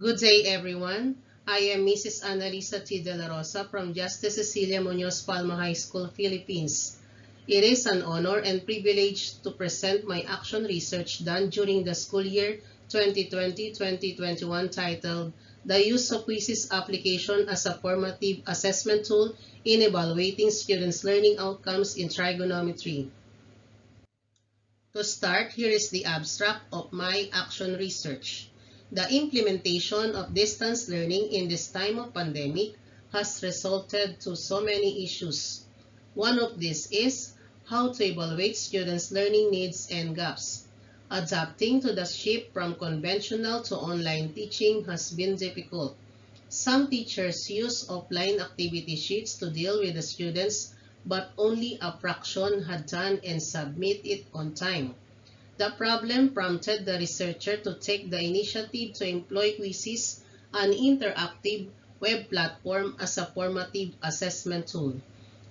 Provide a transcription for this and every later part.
Good day, everyone. I am Mrs. Annalisa T. De La Rosa from Justice Cecilia Muñoz Palma High School, Philippines. It is an honor and privilege to present my action research done during the school year 2020-2021 titled The Use of Quizizz Application as a Formative Assessment Tool in Evaluating Students' Learning Outcomes in Trigonometry. To start, here is the abstract of my action research. The implementation of distance learning in this time of pandemic has resulted to so many issues. One of these is how to evaluate students' learning needs and gaps. Adapting to the shift from conventional to online teaching has been difficult. Some teachers use offline activity sheets to deal with the students, but only a fraction had done and submit it on time. The problem prompted the researcher to take the initiative to employ Quizizz, an interactive web platform, as a formative assessment tool.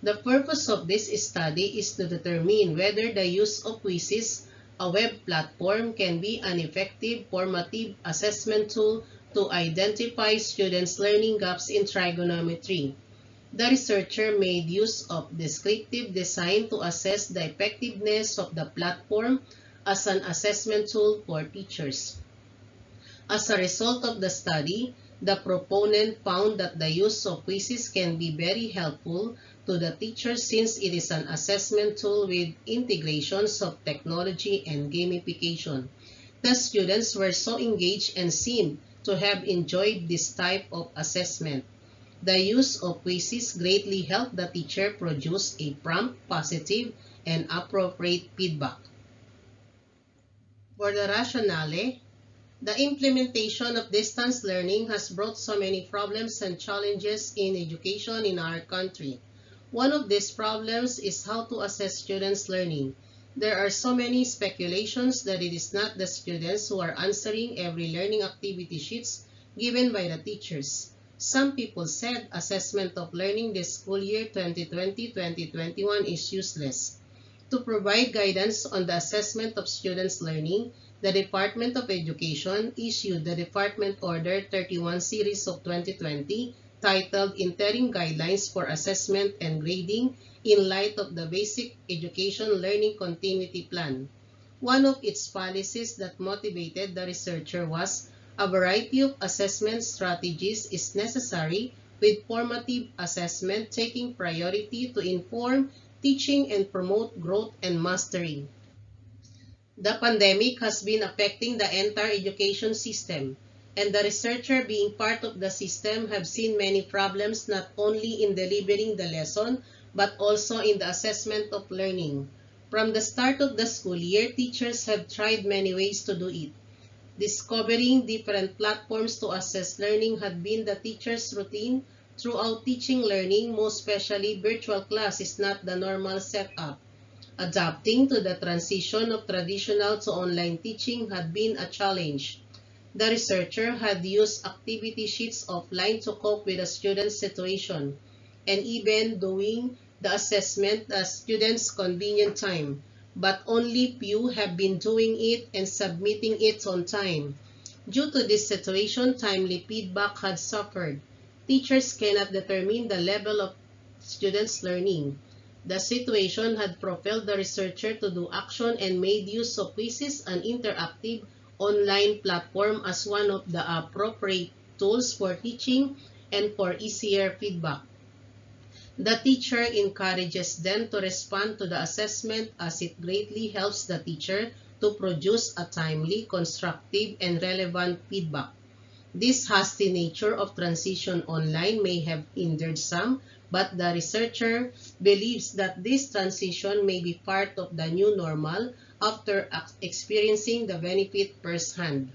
The purpose of this study is to determine whether the use of Quizizz, a web platform, can be an effective formative assessment tool to identify students' learning gaps in trigonometry. The researcher made use of descriptive design to assess the effectiveness of the platform as an assessment tool for teachers. As a result of the study, the proponent found that the use of Quizizz can be very helpful to the teachers since it is an assessment tool with integrations of technology and gamification. The students were so engaged and seemed to have enjoyed this type of assessment. The use of Quizizz greatly helped the teacher produce a prompt, positive, and appropriate feedback. For the rationale, the implementation of distance learning has brought so many problems and challenges in education in our country. One of these problems is how to assess students' learning. There are so many speculations that it is not the students who are answering every learning activity sheets given by the teachers. Some people said assessment of learning this school year 2020-2021 is useless. To provide guidance on the assessment of students' learning, the Department of Education issued the Department Order 31 Series of 2020 titled Interim Guidelines for Assessment and Grading in light of the Basic Education Learning Continuity Plan. One of its policies that motivated the researcher was a variety of assessment strategies is necessary, with formative assessment taking priority to inform teaching and promote growth and mastery. The pandemic has been affecting the entire education system, and the researcher being part of the system have seen many problems not only in delivering the lesson, but also in the assessment of learning. From the start of the school year, teachers have tried many ways to do it. Discovering different platforms to assess learning had been the teacher's routine throughout teaching learning, most especially virtual class is not the normal setup. Adapting to the transition of traditional to online teaching had been a challenge. The researcher had used activity sheets offline to cope with the student's situation, and even doing the assessment at students' convenient time, but only few have been doing it and submitting it on time. Due to this situation, timely feedback had suffered. Teachers cannot determine the level of students' learning. The situation had propelled the researcher to do action and made use of Quizizz, an interactive online platform, as one of the appropriate tools for teaching and for easier feedback. The teacher encourages them to respond to the assessment as it greatly helps the teacher to produce a timely, constructive, and relevant feedback. This hasty nature of transition online may have hindered some, but the researcher believes that this transition may be part of the new normal after experiencing the benefit firsthand.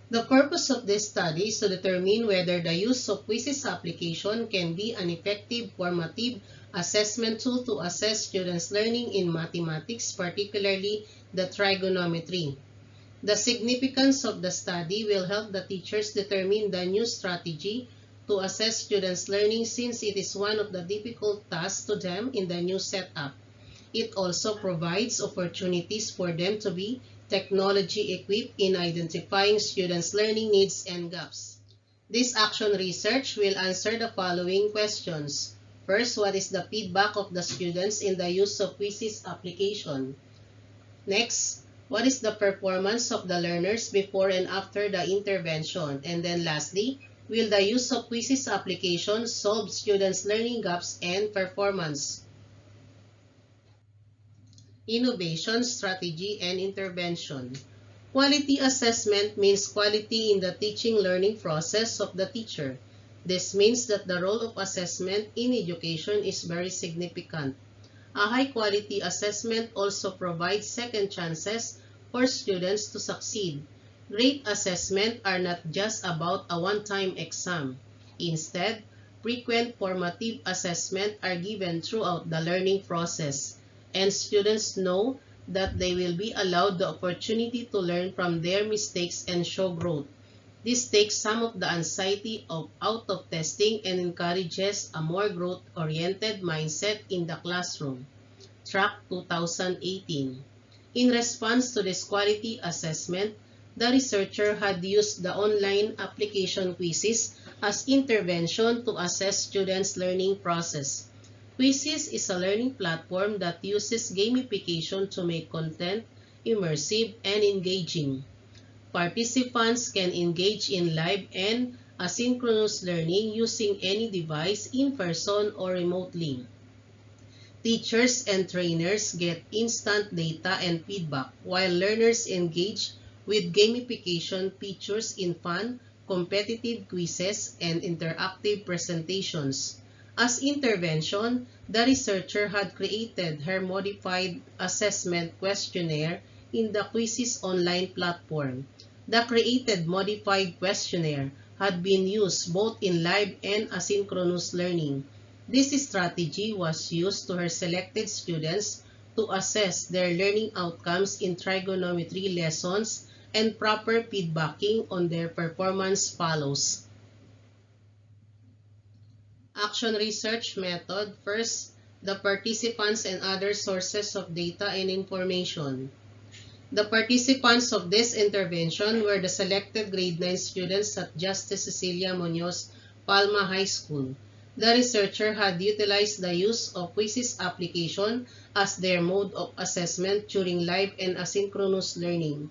The purpose of this study is to determine whether the use of Quizizz application can be an effective formative assessment tool to assess students' learning in mathematics, particularly the trigonometry. The significance of the study will help the teachers determine the new strategy to assess students' learning since it is one of the difficult tasks to them in the new setup. It also provides opportunities for them to be technology equipped in identifying students' learning needs and gaps. This action research will answer the following questions. First, what is the feedback of the students in the use of Quizizz application? Next, what is the performance of the learners before and after the intervention? And then lastly, will the use of Quizizz application solve students' learning gaps and performance? Innovation, strategy, and intervention. Quality assessment means quality in the teaching learning process of the teacher. This means that the role of assessment in education is very significant. A high-quality assessment also provides second chances for students to succeed. Great assessments are not just about a one-time exam. Instead, frequent formative assessments are given throughout the learning process, and students know that they will be allowed the opportunity to learn from their mistakes and show growth. This takes some of the anxiety out of testing and encourages a more growth-oriented mindset in the classroom. Track 2018. In response to this quality assessment, the researcher had used the online application Quizizz as intervention to assess students' learning process. Quizizz is a learning platform that uses gamification to make content immersive and engaging. Participants can engage in live and asynchronous learning using any device in person or remotely. Teachers and trainers get instant data and feedback, while learners engage with gamification features in fun, competitive quizzes, and interactive presentations. As intervention, the researcher had created her modified assessment questionnaire in the Quizizz online platform. The created modified questionnaire had been used both in live and asynchronous learning. This strategy was used to her selected students to assess their learning outcomes in trigonometry lessons, and proper feedbacking on their performance follows. Action research method. First, the participants and other sources of data and information. The participants of this intervention were the selected grade 9 students at Justice Cecilia Munoz Palma High School. The researcher had utilized the use of Quizizz application as their mode of assessment during live and asynchronous learning.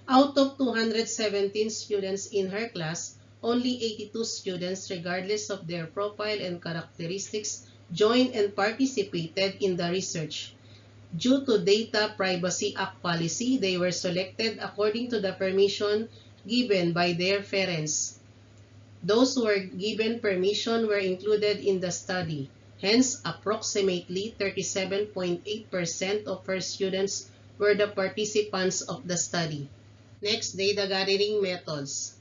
Out of 217 students in her class, only 82 students, regardless of their profile and characteristics, joined and participated in the research. Due to Data Privacy Act policy, they were selected according to the permission given by their parents. Those who were given permission were included in the study. Hence, approximately 37.8% of her students were the participants of the study. Next, data gathering methods.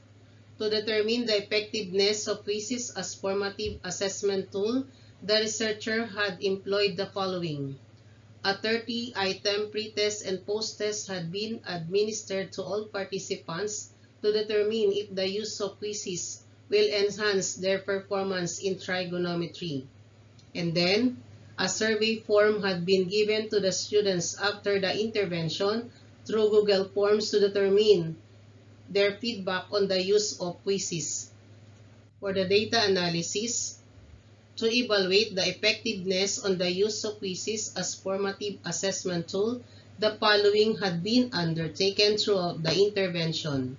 To determine the effectiveness of Quizizz as formative assessment tool, the researcher had employed the following. A 30-item pre-test and post-test had been administered to all participants to determine if the use of Quizizz will enhance their performance in trigonometry. And then, a survey form had been given to the students after the intervention through Google Forms to determine their feedback on the use of Quizizz. For the data analysis, to evaluate the effectiveness on the use of Quizizz as formative assessment tool, the following had been undertaken throughout the intervention.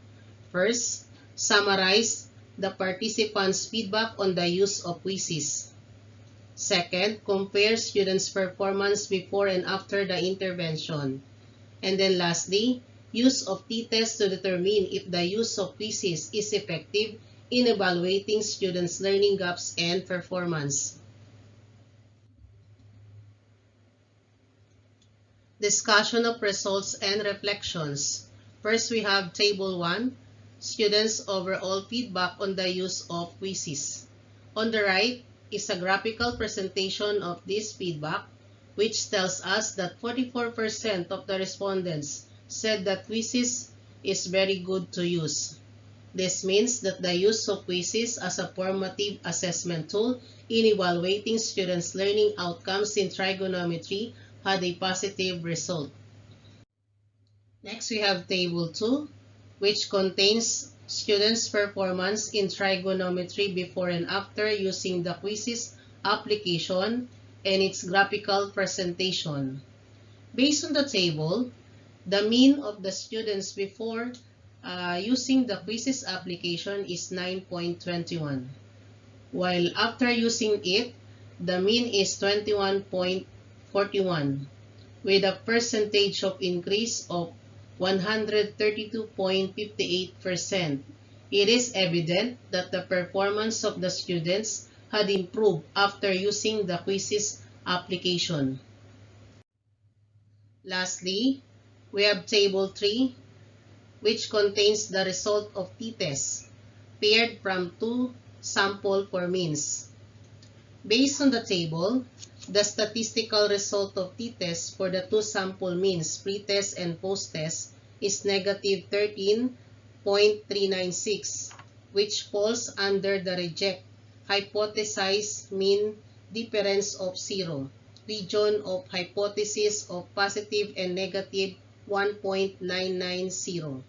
First, summarize the participants' feedback on the use of Quizizz. Second, compare students' performance before and after the intervention. And then lastly, use of t-tests to determine if the use of Quizizz is effective in evaluating students' learning gaps and performance. Discussion of results and reflections. First, we have Table 1, Students' Overall Feedback on the Use of Quizizz. On the right is a graphical presentation of this feedback, which tells us that 44% of the respondents said that Quizizz is very good to use. This means that the use of Quizizz as a formative assessment tool in evaluating students' learning outcomes in trigonometry had a positive result. Next, we have Table 2, which contains students' performance in trigonometry before and after using the Quizizz application and its graphical presentation. Based on the table, the mean of the students before using the Quizizz application is 9.21, while after using it, the mean is 21.41, with a percentage of increase of 132.58%. It is evident that the performance of the students had improved after using the Quizizz application. Lastly, we have Table 3, which contains the result of t-test, paired from two sample for means. Based on the table, the statistical result of t-test for the two sample means, pre-test and post-test, is negative 13.396, which falls under the reject hypothesized mean difference of 0, region of hypothesis of positive and negative 1.990.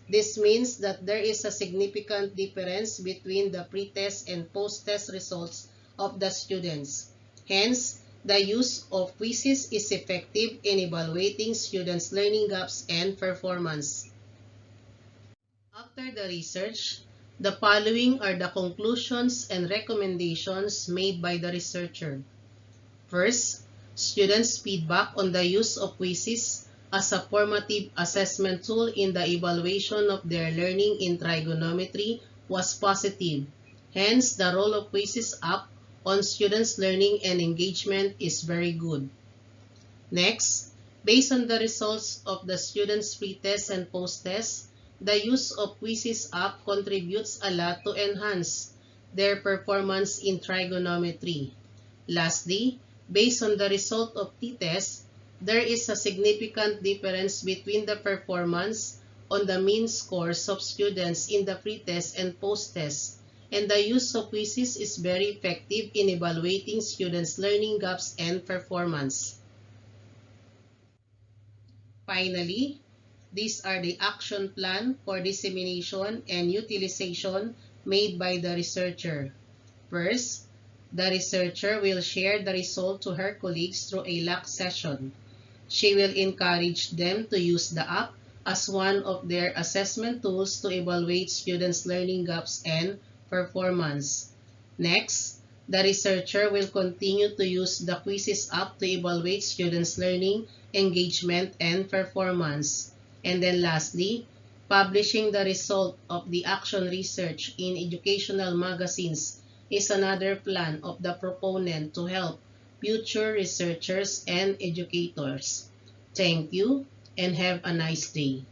This means that there is a significant difference between the pre-test and post-test results of the students. Hence, the use of Quizizz is effective in evaluating students' learning gaps and performance. After the research, the following are the conclusions and recommendations made by the researcher. First, students' feedback on the use of Quizizz as a formative assessment tool in the evaluation of their learning in trigonometry was positive. Hence, the role of Quizizz app on students' learning and engagement is very good. Next, based on the results of the students' pre-test and post-test, the use of Quizizz app contributes a lot to enhance their performance in trigonometry. Lastly, based on the result of t-test, there is a significant difference between the performance on the mean scores of students in the pre-test and post-test, and the use of Quizizz is very effective in evaluating students' learning gaps and performance. Finally, these are the action plan for dissemination and utilization made by the researcher. First, the researcher will share the result to her colleagues through a LAC session. She will encourage them to use the app as one of their assessment tools to evaluate students' learning gaps and performance. Next, the researcher will continue to use the Quizizz app to evaluate students' learning, engagement, and performance. And then lastly, publishing the result of the action research in educational magazines is another plan of the proponent to help future researchers and educators. Thank you and have a nice day.